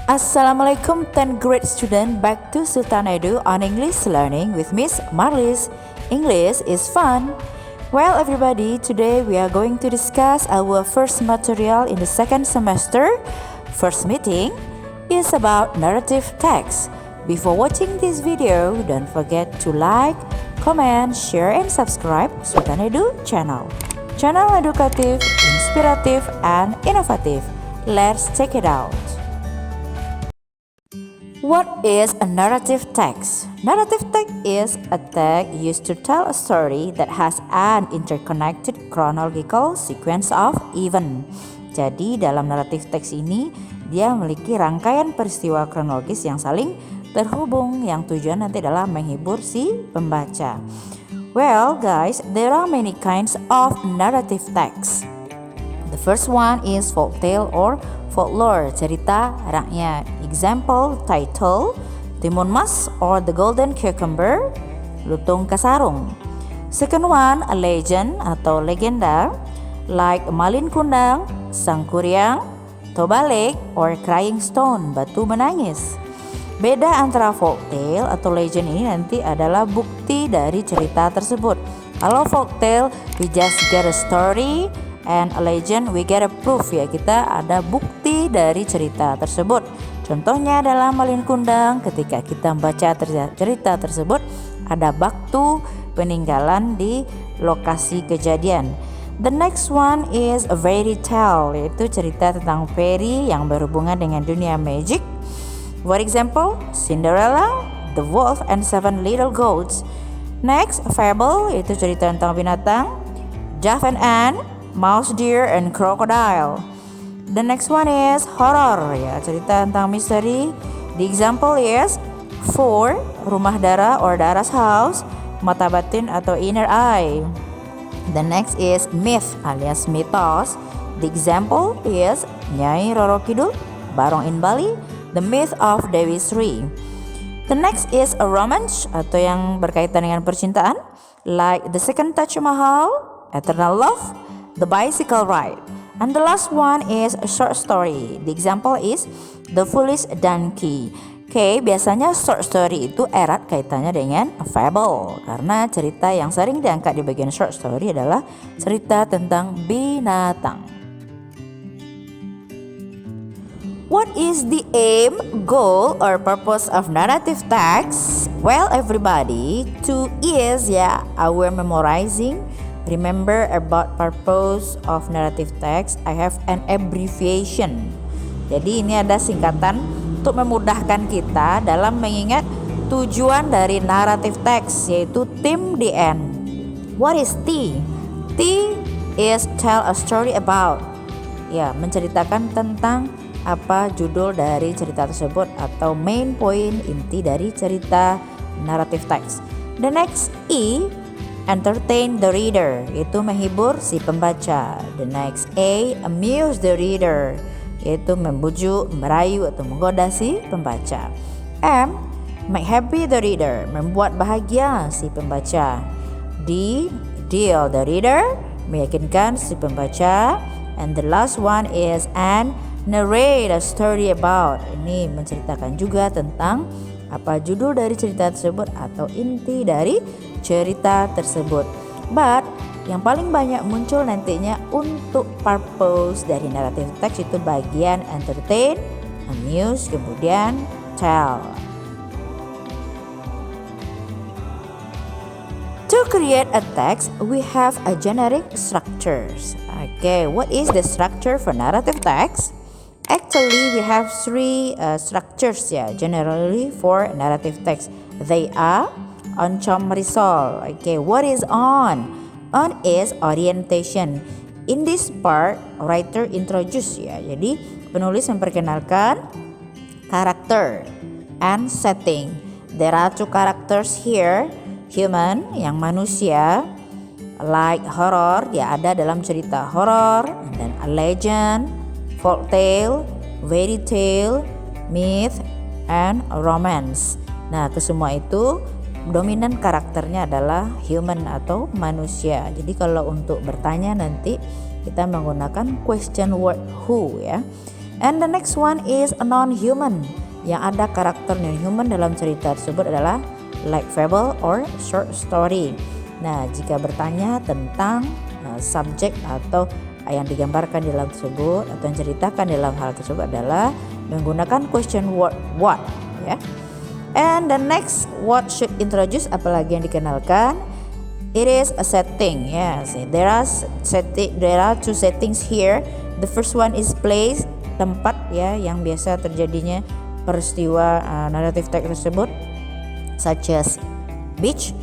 Assalamualaikum 10th grade student, back to Sultan Edu on English learning with Miss Marlis. English is fun. Well everybody, today we are going to discuss our first material in the second semester. First meeting is about narrative text. Before watching this video, don't forget to like, comment, share and subscribe Sultan Edu channel. Channel edukatif, inspiratif, and inovative. Let's check it out. What is a narrative text? Narrative text is a text used to tell a story that has an interconnected chronological sequence of event. Jadi dalam narrative text ini dia memiliki rangkaian peristiwa kronologis yang saling terhubung yang tujuan nanti adalah menghibur si pembaca. Well guys, there are many kinds of narrative text. The first one is folktale or folklore, cerita rakyat. Example, title, Timun Mas or the Golden Cucumber, Lutung Kasarung. Second one, a legend atau legenda, like Malin Kundang, Sang Kuryang, Tobalik or Crying Stone, Batu Menangis. Beda antara folktale atau legend ini nanti adalah bukti dari cerita tersebut. Kalau folktale, we just get a story, and a legend we get a proof, ya kita ada bukti dari cerita tersebut. Contohnya adalah Malin Kundang, ketika kita membaca cerita tersebut ada batu peninggalan di lokasi kejadian. The next one is a fairy tale, yaitu cerita tentang fairy yang berhubungan dengan dunia magic. For example, Cinderella, The Wolf and Seven Little Goats. Next, fable, yaitu cerita tentang binatang, Jack and Anne, Mouse, Deer, and Crocodile. The next one is horror, ya cerita tentang misteri. The example is 4, Rumah Dara or Dara's House, Mata Batin atau Inner Eye. The next is myth alias mitos. The example is Nyai Roro Kidul, Barong in Bali, The Myth of Dewi Sri. The next is a romance atau yang berkaitan dengan percintaan, like The Second Taj Mahal, Eternal Love, The Bicycle Ride. And the last one is a short story. The example is The Foolish Donkey. Oke, biasanya short story itu erat kaitannya dengan a fable, karena cerita yang sering diangkat di bagian short story adalah cerita tentang binatang. What is the aim, goal, or purpose of narrative text? Well, everybody, 2 is our memorizing. Remember about purpose of narrative text, I have an abbreviation. Jadi ini ada singkatan untuk memudahkan kita dalam mengingat tujuan dari narrative text, yaitu theme the end. What is T? T is tell a story about. Ya, menceritakan tentang apa judul dari cerita tersebut atau main point inti dari cerita narrative text. The next E, entertain the reader, yaitu menghibur si pembaca. The next A, amuse the reader, yaitu membujuk, merayu atau menggoda si pembaca. M, make happy the reader, membuat bahagia si pembaca. D, deal the reader, meyakinkan si pembaca. And the last one is N, narrate a story about, ini menceritakan juga tentang apa judul dari cerita tersebut atau inti dari cerita tersebut. But yang paling banyak muncul nantinya untuk purpose dari narrative text itu bagian entertain, amuse, kemudian tell. To create a text, we have a generic structures. Okay, what is the structure for narrative text? Actually, we have 3 structures generally for narrative text. They are oncom risol. Okay, what is on? On is orientation. In this part, writer introduce jadi penulis memperkenalkan karakter and setting. There are 2 characters here, human yang manusia, like horror, dia ada dalam cerita horror, and then a legend, folktale, fairy tale, myth, and romance. Nah, kesemua itu dominan karakternya adalah human atau manusia. Jadi kalau untuk bertanya nanti kita menggunakan question word who ya. And the next one is a non-human. Yang ada karakter non-human dalam cerita tersebut adalah like fable or short story. Nah, jika bertanya tentang subjek atau yang digambarkan dalam tersebut atau yang ceritakan dalam hal tersebut adalah menggunakan question word what, ya. And the next what should introduce, apalagi yang dikenalkan, it is a setting. Yes, there are two settings here. The first one is place, tempat ya yang biasa terjadinya peristiwa narrative text tersebut, such as beach,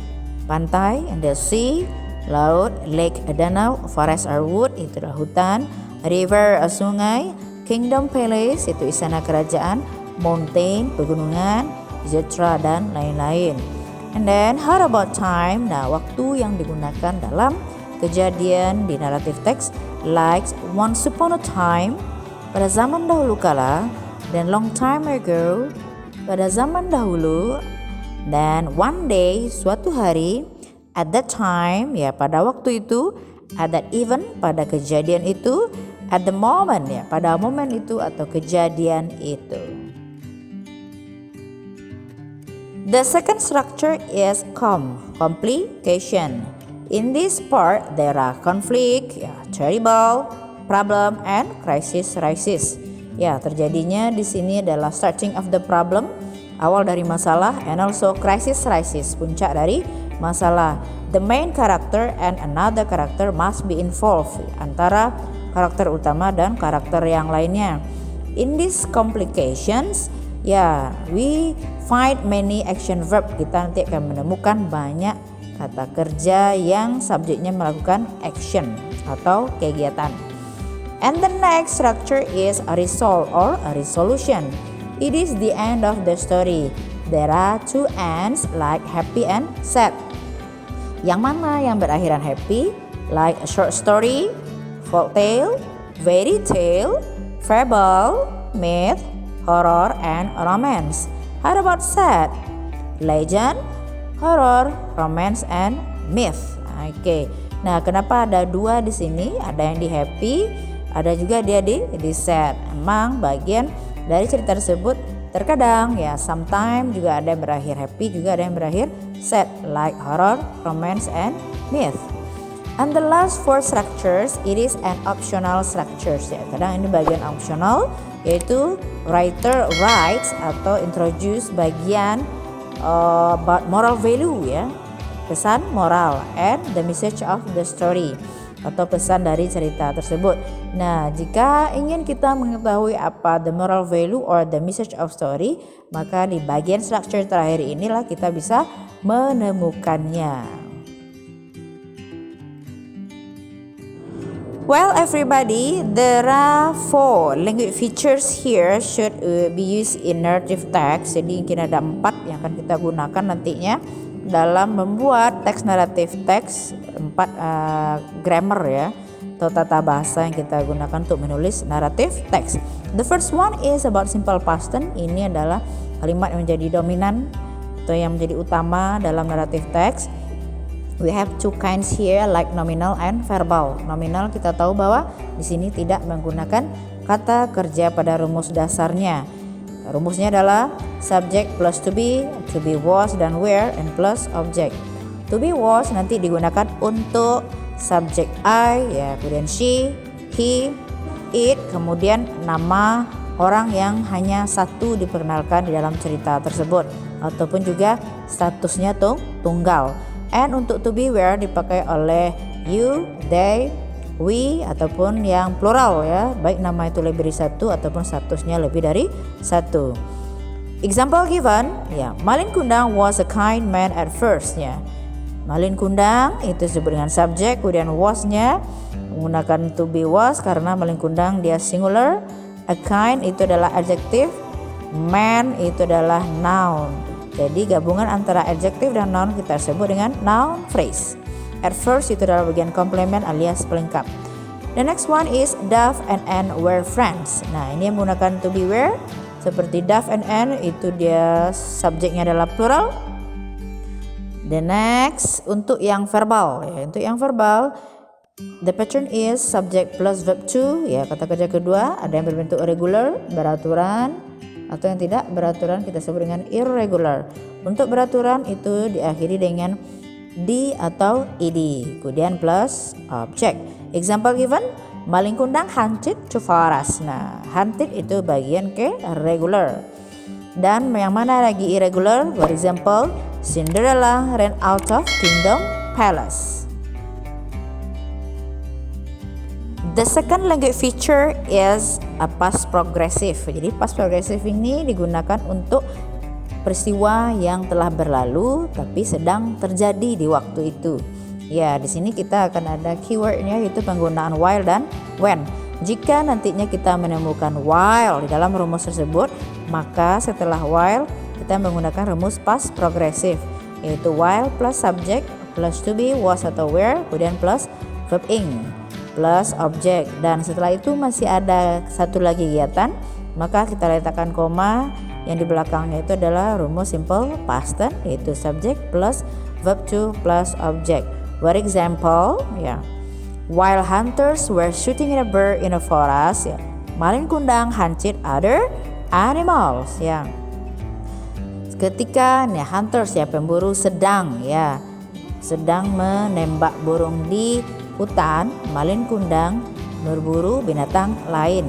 pantai, and the sea, laut, lake, danau, forest or wood, itu adalah hutan, river, sungai, kingdom, palace, itu istana kerajaan, mountain, pegunungan, etc. dan lain-lain. And then how about time? Nah, waktu yang digunakan dalam kejadian di narrative text, like once upon a time, pada zaman dahulu kala, dan long time ago, pada zaman dahulu, dan one day, suatu hari, at that time, ya pada waktu itu, at that event, pada kejadian itu, at the moment, ya pada momen itu atau kejadian itu. The second structure is complication. In this part, there are conflict, terrible, problem, and crisis. Ya, terjadinya di sini adalah starting of the problem, awal dari masalah, and also crisis, puncak dari masalah. The main character and another character must be involved, antara karakter utama dan karakter yang lainnya. In these complications, we find many action verb. Kita nanti akan menemukan banyak kata kerja yang subjeknya melakukan action atau kegiatan. And the next structure is a resolve or a resolution. It is the end of the story. There are two ends like happy and sad. Yang mana yang berakhiran happy? Like a short story, folk tale, fairy tale, fable, myth, horror, and romance. How about sad? Legend, horror, romance, and myth. Oke. Nah, kenapa ada dua di sini? Ada yang di happy, ada juga dia di sad. Emang bagian dari cerita tersebut terkadang sometimes juga ada yang berakhir happy, juga ada yang berakhir sad, like horror, romance, and myth. And the last four structures, it is an optional structures. Ya, kadang ini bagian optional, yaitu writer writes atau introduce bagian about moral value, pesan moral, and the message of the story atau pesan dari cerita tersebut. Nah, jika ingin kita mengetahui apa the moral value or the message of story, maka di bagian structure terakhir inilah kita bisa menemukannya. Well, everybody, there are 4 language features here should be used in narrative text. Jadi mungkin ada 4 yang akan kita gunakan nantinya dalam membuat teks narrative text, 4 grammar atau tata bahasa yang kita gunakan untuk menulis narrative text. The first one is about simple past tense. Ini adalah kalimat yang menjadi dominan atau yang menjadi utama dalam narrative text. We have two kinds here like nominal and verbal. Nominal kita tahu bahwa di sini tidak menggunakan kata kerja pada rumus dasarnya. Rumusnya adalah subject plus to be was, dan where, and plus object. To be was nanti digunakan untuk subject I, kemudian she, he, it, kemudian nama orang yang hanya satu diperkenalkan di dalam cerita tersebut, ataupun juga statusnya tunggal. And untuk to be where dipakai oleh you, they, we, ataupun yang plural baik nama itu lebih dari satu ataupun statusnya lebih dari satu. Example given, Malin Kundang was a kind man at first. Malin Kundang itu disebut dengan subjek, kemudian was-nya menggunakan to be was karena Malin Kundang dia singular. A kind itu adalah adjective, man itu adalah noun. Jadi gabungan antara adjective dan noun kita sebut dengan noun phrase. At first itu adalah bagian komplement alias pelengkap. The next one is Duff and Anne were friends. Nah, ini yang menggunakan to be where. Seperti Duff and Anne itu dia subjeknya adalah plural. The next untuk yang verbal. Untuk yang verbal The pattern is subject plus verb to. Ya, kata kerja kedua ada yang berbentuk regular, beraturan, atau yang tidak beraturan kita sebut dengan irregular. Untuk beraturan itu diakhiri dengan di atau ed, kemudian plus object. Example given, Malin Kundang hunted to forest. Nah, hunted itu bagian ke regular. Dan yang mana lagi irregular? For example, Cinderella ran out of Kingdom Palace. The second language feature is a past progressive. Jadi past progressive ini digunakan untuk peristiwa yang telah berlalu tapi sedang terjadi di waktu itu. Ya, di sini kita akan ada keywordnya yaitu penggunaan while dan when. Jika nantinya kita menemukan while di dalam rumus tersebut, maka setelah while kita menggunakan rumus past progressive yaitu while plus subject plus to be, was atau were, kemudian plus verb ing plus object, dan setelah itu masih ada satu lagi kegiatan, maka kita letakkan koma yang di belakangnya itu adalah rumus simple past tense yaitu subject plus verb to plus object. For example, ya, while hunters were shooting at a bird in a forest, ya, Malin Kundang hunted other animals. Ya, ketika nih hunters ya pemburu sedang menembak burung di hutan, Malin Kundang berburu binatang lain.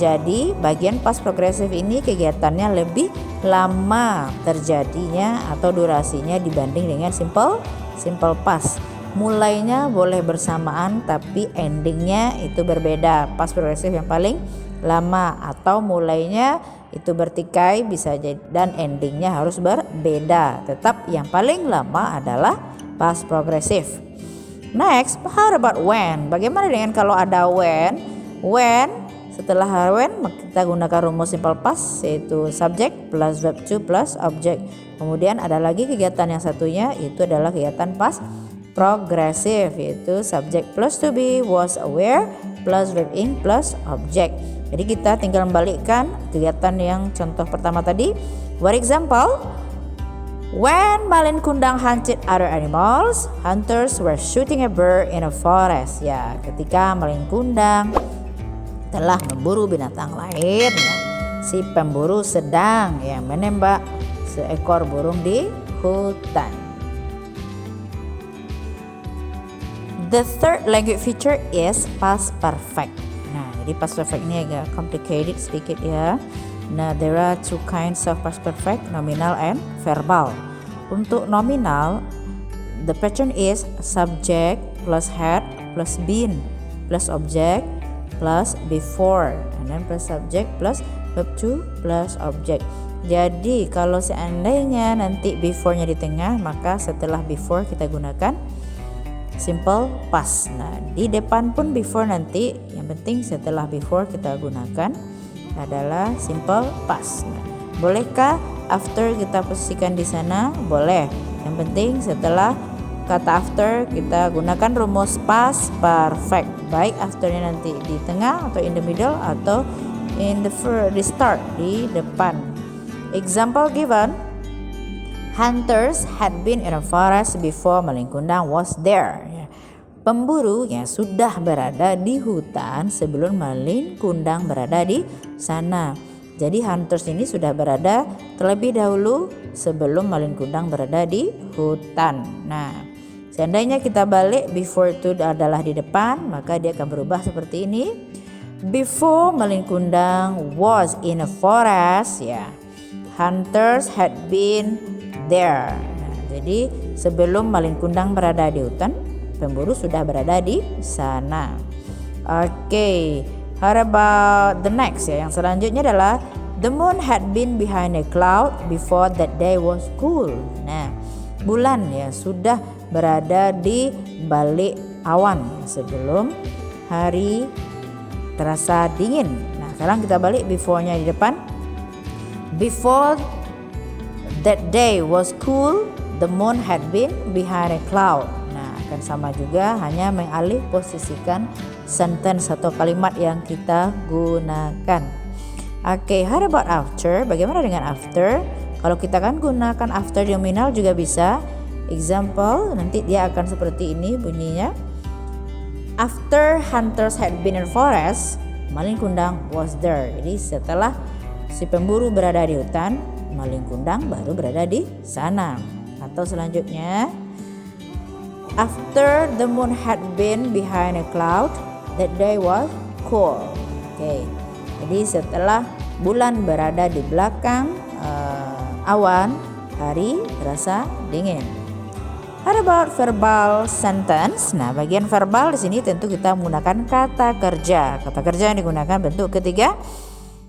Jadi bagian past progressive ini kegiatannya lebih lama terjadinya atau durasinya dibanding dengan simple past. Mulainya boleh bersamaan tapi endingnya itu berbeda. Past progressive yang paling lama atau mulainya itu bertikai bisa jadi dan endingnya harus berbeda. Tetap yang paling lama adalah past progressive. Next, how about when? Bagaimana dengan kalau ada when? When, setelah when kita gunakan rumus simple past yaitu subject plus verb to plus object. Kemudian ada lagi kegiatan yang satunya itu adalah kegiatan past progressive yaitu subject plus to be, was, aware plus verb ing plus object. Jadi kita tinggal membalikkan kegiatan yang contoh pertama tadi. For example, when Malin Kundang hunted other animals, hunters were shooting a bird in a forest. Ya, ketika Malin Kundang telah memburu binatang lain, ya, si pemburu sedang menembak seekor burung di hutan. The third language feature is past perfect. Nah, jadi past perfect ini agak complicated sedikit ya. Nah, there are two kinds of past perfect, nominal and verbal. Untuk nominal, the pattern is subject plus had plus been plus object plus before, and then plus subject plus verb to plus object. Jadi kalau seandainya nanti before-nya di tengah, maka setelah before kita gunakan simple past. Nah, di depan pun before nanti, yang penting setelah before kita gunakan adalah simple past. Nah, bolehkah after kita posisikan di sana? Boleh. Yang penting setelah kata after kita gunakan rumus past perfect. Baik afternya nanti di tengah atau in the middle atau in the start di depan. Example given, hunters had been in a forest before Malin Kundang was there. Pemburu sudah berada di hutan sebelum Malin Kundang berada di sana. Jadi hunters ini sudah berada terlebih dahulu sebelum Malin Kundang berada di hutan. Nah, seandainya kita balik before itu adalah di depan, maka dia akan berubah seperti ini. Before Malin Kundang was in a forest, hunters had been there. Nah, jadi sebelum Malin Kundang berada di hutan, pemburu sudah berada di sana. Oke, how about the next yang selanjutnya adalah the moon had been behind a cloud before that day was cool. Nah, bulan sudah berada di balik awan sebelum hari terasa dingin. Nah, sekarang kita balik before-nya di depan. Before that day was cool, the moon had been behind a cloud. Akan sama juga, hanya mengalih posisikan sentence atau kalimat yang kita gunakan. Oke, how about after? Bagaimana dengan after? Kalau kita kan gunakan after nominal juga bisa. Example, nanti dia akan seperti ini bunyinya. After hunters had been in forest, maling kundang was there. Jadi setelah si pemburu berada di hutan, maling kundang baru berada di sana. Atau selanjutnya, after the moon had been behind a cloud, that day was cool. Oke. Jadi setelah bulan berada di belakang awan, hari terasa dingin. How about verbal sentence? Nah, bagian verbal di sini tentu kita menggunakan kata kerja. Kata kerja yang digunakan bentuk ketiga.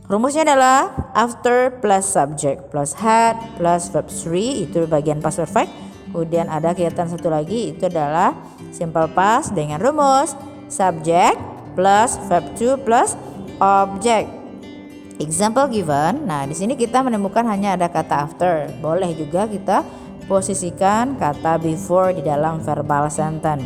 Rumusnya adalah after plus subject plus had plus verb 3, itu bagian past perfect. Kemudian ada kegiatan satu lagi, itu adalah simple past dengan rumus subject plus verb 2 plus object. Example given. Nah, di sini kita menemukan hanya ada kata after. Boleh juga kita posisikan kata before di dalam verbal sentence.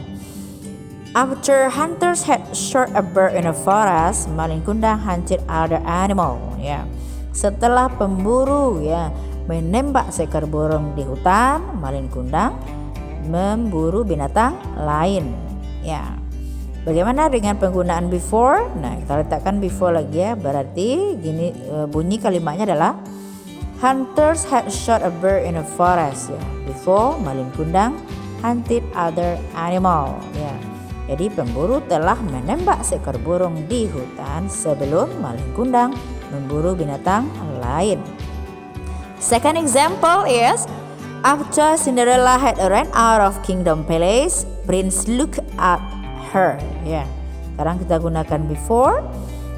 After hunters had shot a bird in a forest, maling kundang hunted other animal. Ya. Setelah pemburu menembak seekor burung di hutan, maling kundang memburu binatang lain. Ya. Bagaimana dengan penggunaan before? Nah, kita letakkan before lagi ya. Berarti gini bunyi kalimatnya adalah hunters had shot a bird in a forest. Ya. Before maling kundang hunted other animal. Ya. Jadi pemburu telah menembak seekor burung di hutan sebelum maling kundang memburu binatang lain. Second example is after Cinderella had run out of Kingdom Palace, Prince looked at her. Ya. Sekarang kita gunakan before.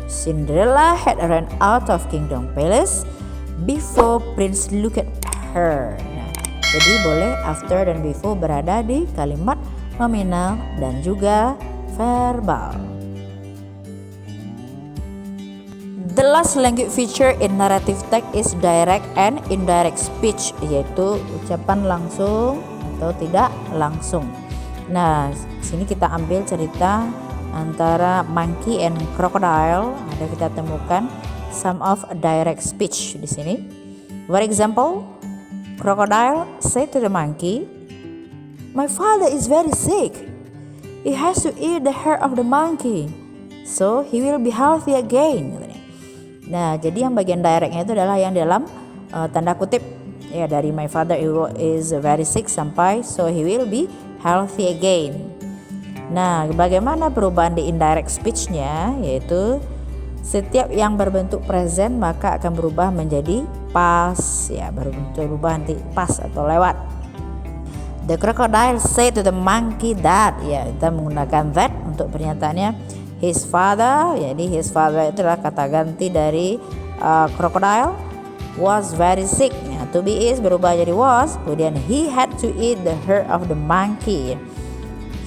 Cinderella had run out of Kingdom Palace before Prince looked at her. Nah, jadi boleh after dan before berada di kalimat nominal dan juga verbal. The last language feature in narrative text is direct and indirect speech, yaitu ucapan langsung atau tidak langsung. Nah, sini kita ambil cerita antara monkey and crocodile. Ada kita temukan some of direct speech di sini. For example, crocodile said to the monkey, "My father is very sick. He has to eat the hair of the monkey, so he will be healthy again." Nah, jadi yang bagian directnya itu adalah yang dalam tanda kutip ya, dari my father is very sick sampai so he will be healthy again. Nah, bagaimana perubahan di indirect speech-nya, yaitu setiap yang berbentuk present maka akan berubah menjadi past ya, berubah nanti past atau lewat. The crocodile said to the monkey that, ya kita menggunakan that untuk pernyataannya. His father, jadi his father itu adalah kata ganti dari crocodile, was very sick. Ya, to be is berubah jadi was. Kemudian he had to eat the hair of the monkey.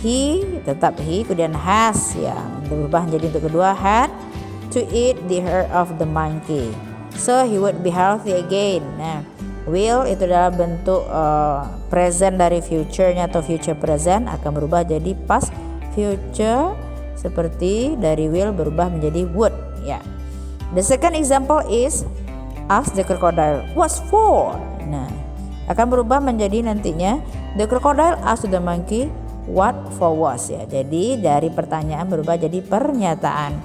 He tetap he, kemudian has ya berubah menjadi untuk kedua had to eat the hair of the monkey. So he would be healthy again. Nah, will itu adalah bentuk present dari future-nya atau future present akan berubah jadi past future, seperti dari will berubah menjadi would ya. The second example is ask the crocodile what's for. Nah, akan berubah menjadi nantinya the crocodile asked the monkey what for was ya. Jadi dari pertanyaan berubah jadi pernyataan.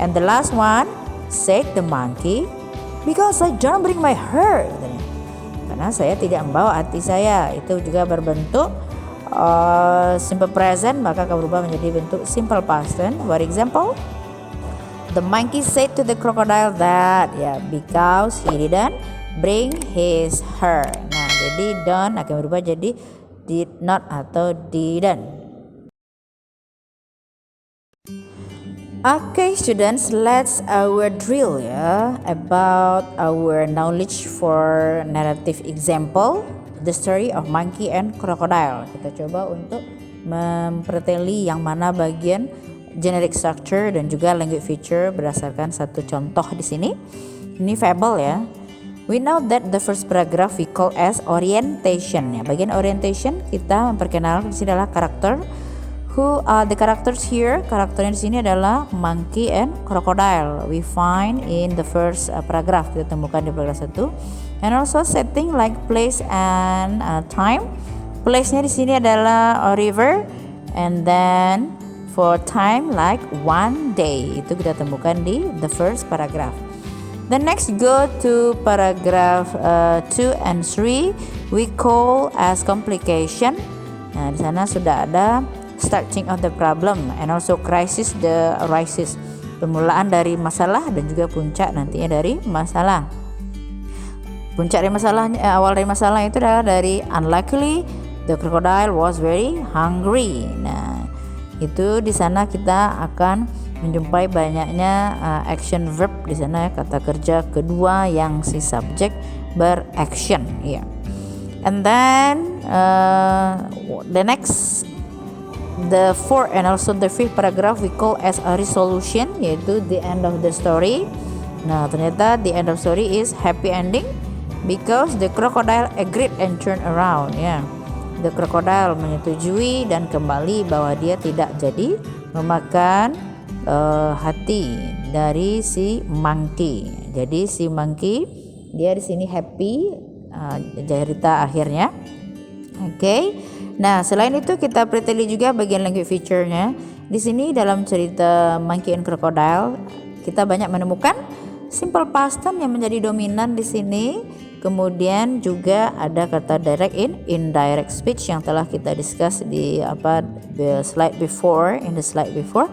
And the last one, said the monkey, because I don't bring my hair. Karena saya tidak membawa hati saya. Itu juga berbentuk simple present, maka akan berubah menjadi bentuk simple past tense. For example, the monkey said to the crocodile that ya, because he didn't bring his hair. Nah, jadi don't akan berubah jadi did not atau didn't. Okay students, let's our drill ya about our knowledge for narrative example, the story of monkey and crocodile. Kita coba untuk mempreteli yang mana bagian generic structure dan juga language feature berdasarkan satu contoh di sini. Ini fable ya. We know that the first paragraph we call as orientation ya. Bagian orientation kita memperkenalkan di sini adalah karakter. Who are the characters here? Karakternya di sini adalah monkey and crocodile. We find in the first paragraph, kita temukan di paragraf 1. And also setting like place and time. Place-nya di sini adalah a river, and then for time like one day. Itu kita temukan di the first paragraph. The next go to paragraph 2 and 3 we call as complication. Nah, di sana sudah ada starting of the problem and also crisis the arises. Permulaan dari masalah dan juga puncak nantinya dari masalah. Puncak dari masalahnya, awal dari masalah itu adalah dari unluckily the crocodile was very hungry. Nah, itu di sana kita akan menjumpai banyaknya action verb di sana, kata kerja kedua yang si subjek beraction, ya. And then the fourth and also the fifth paragraph we call as a resolution, yaitu the end of the story. Nah, ternyata the end of story is happy ending because the crocodile agreed and turned around, ya. The crocodile menyetujui dan kembali bahwa dia tidak jadi memakan hati dari si monkey. Jadi si monkey dia di sini happy cerita akhirnya. Oke. Nah, selain itu kita preteli juga bagian language feature-nya. Di sini dalam cerita Monkey and Crocodile kita banyak menemukan simple past tense yang menjadi dominan di sini. Kemudian juga ada kata direct in indirect speech yang telah kita discuss di the slide before, in the slide before.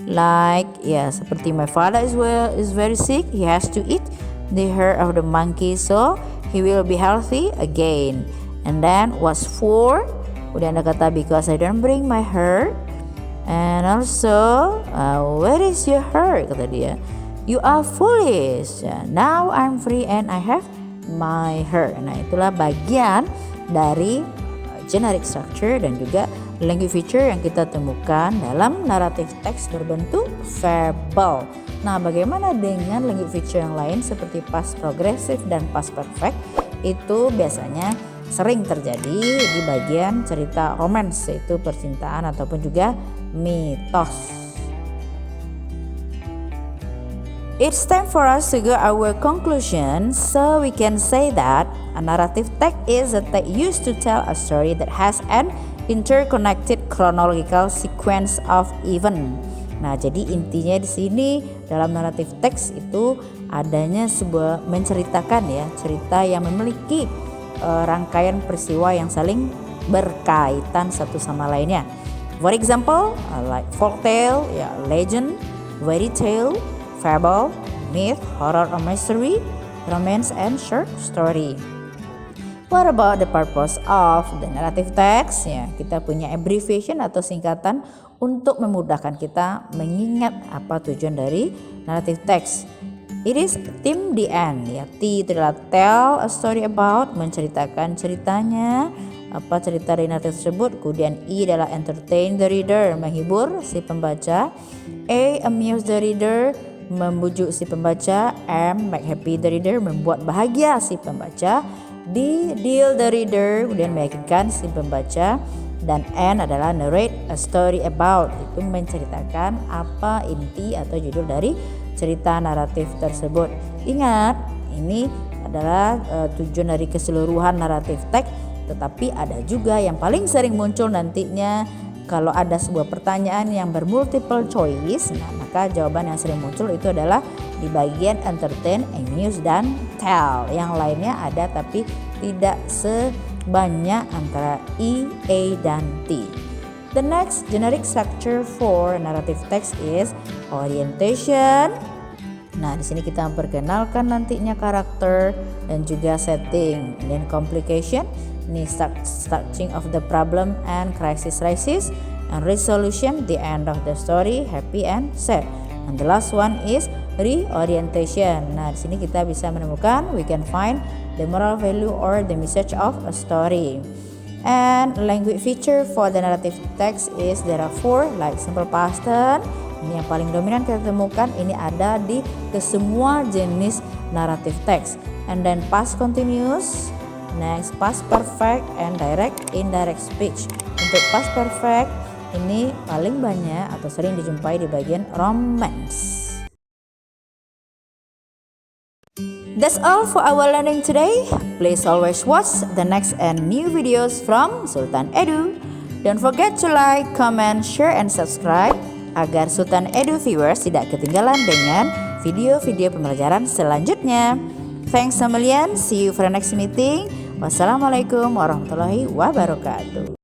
Like seperti my father is very sick, he has to eat the hair of the monkey so he will be healthy again. And then what's for? Kemudian ada kata because I don't bring my hair. And also where is your hair? Kata dia, you are foolish. Now I'm free and I have my hair. Nah, itulah bagian dari generic structure dan juga language feature yang kita temukan dalam narrative text berbentuk verbal. Nah, bagaimana dengan language feature yang lain seperti past progressive dan past perfect? Itu biasanya sering terjadi di bagian cerita romance, yaitu percintaan ataupun juga mitos. It's time for us to go our conclusion. So we can say that a narrative text is a text used to tell a story that has an interconnected chronological sequence of event. Nah, jadi intinya di sini dalam narrative text itu adanya sebuah menceritakan cerita yang memiliki rangkaian peristiwa yang saling berkaitan satu sama lainnya. For example, like folktale, legend, fairy tale, fable, myth, horror or mystery, romance and short story. What about the purpose of the narrative text? Kita punya abbreviation atau singkatan untuk memudahkan kita mengingat apa tujuan dari narrative text. It is theme the end. T itu adalah tell a story about, menceritakan ceritanya, apa cerita dari narrative tersebut. Kemudian E adalah entertain the reader, menghibur si pembaca. A amuse the reader, membujuk si pembaca. M make happy the reader, membuat bahagia si pembaca. D deal the reader, kemudian meyakinkan si pembaca. Dan N adalah narrate a story about, itu menceritakan apa inti atau judul dari cerita naratif tersebut. Ingat, ini adalah tujuan dari keseluruhan naratif teks, tetapi ada juga yang paling sering muncul nantinya kalau ada sebuah pertanyaan yang bermultiple choice. Nah, maka jawaban yang sering muncul itu adalah di bagian entertain, amuse, dan tell. Yang lainnya ada tapi tidak sebanyak antara E, A, dan T. The next generic structure for narrative text is orientation. Nah, di sini kita memperkenalkan nantinya karakter dan juga setting. And then complication, ini starting of the problem and crisis rises, and resolution, the end of the story, happy and sad. And the last one is reorientation. Nah, di sini kita bisa menemukan, we can find the moral value or the message of a story. And language feature for the narrative text is there are 4, like simple past tense. Ini yang paling dominan kita temukan, ini ada di kesemua jenis narrative text. And then past continuous, next past perfect, and direct indirect speech. Untuk past perfect ini paling banyak atau sering dijumpai di bagian romance. That's all for our learning today. Please always watch the next and new videos from Sultan Edu. Don't forget to like, comment, share, and subscribe agar Sultan Edu viewers tidak ketinggalan dengan video-video pembelajaran selanjutnya. Thanks a million. See you for the next meeting. Wassalamualaikum warahmatullahi wabarakatuh.